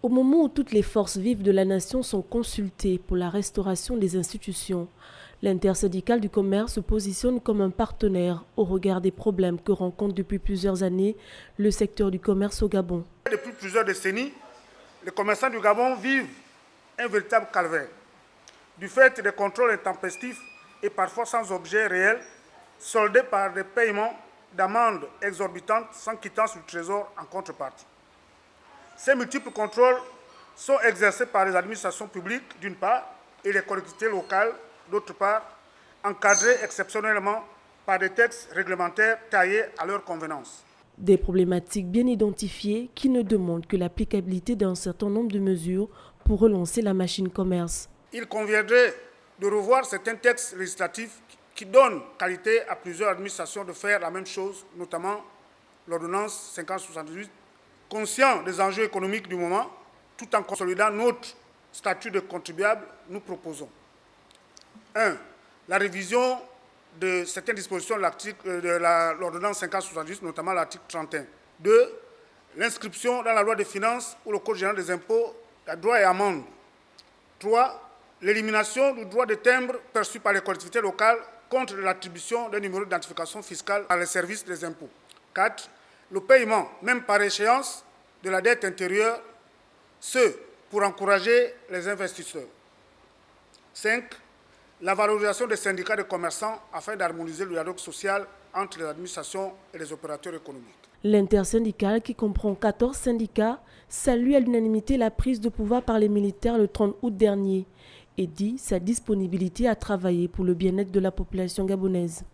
Au moment où toutes les forces vives de la nation sont consultées pour la restauration des institutions, l'intersyndicale du commerce se positionne comme un partenaire au regard des problèmes que rencontre depuis plusieurs années le secteur du commerce au Gabon. Depuis plusieurs décennies, les commerçants du Gabon vivent un véritable calvaire. Du fait des contrôles intempestifs et parfois sans objet réel, soldés par des paiements d'amendes exorbitantes sans quittance du trésor en contrepartie. Ces multiples contrôles sont exercés par les administrations publiques d'une part et les collectivités locales d'autre part, encadrés exceptionnellement par des textes réglementaires taillés à leur convenance. Des problématiques bien identifiées qui ne demandent que l'applicabilité d'un certain nombre de mesures pour relancer la machine commerce. Il conviendrait de revoir certains textes législatifs qui donnent qualité à plusieurs administrations de faire la même chose, notamment l'ordonnance 5078, conscient des enjeux économiques du moment, tout en consolidant notre statut de contribuable, nous proposons 1. La révision de certaines dispositions de l'ordonnance 5078, notamment l'article 31. 2. L'inscription dans la loi des finances ou le code général des impôts à droits et amendes. 3. L'élimination du droit de timbre perçu par les collectivités locales contre l'attribution d'un numéro d'identification fiscale par les services des impôts. 4. Le paiement, même par échéance, de la dette intérieure, ce pour encourager les investisseurs. 5. La valorisation des syndicats de commerçants afin d'harmoniser le dialogue social entre les administrations et les opérateurs économiques. L'intersyndicale, qui comprend 14 syndicats, salue à l'unanimité la prise de pouvoir par les militaires le 30 août dernier et dit sa disponibilité à travailler pour le bien-être de la population gabonaise.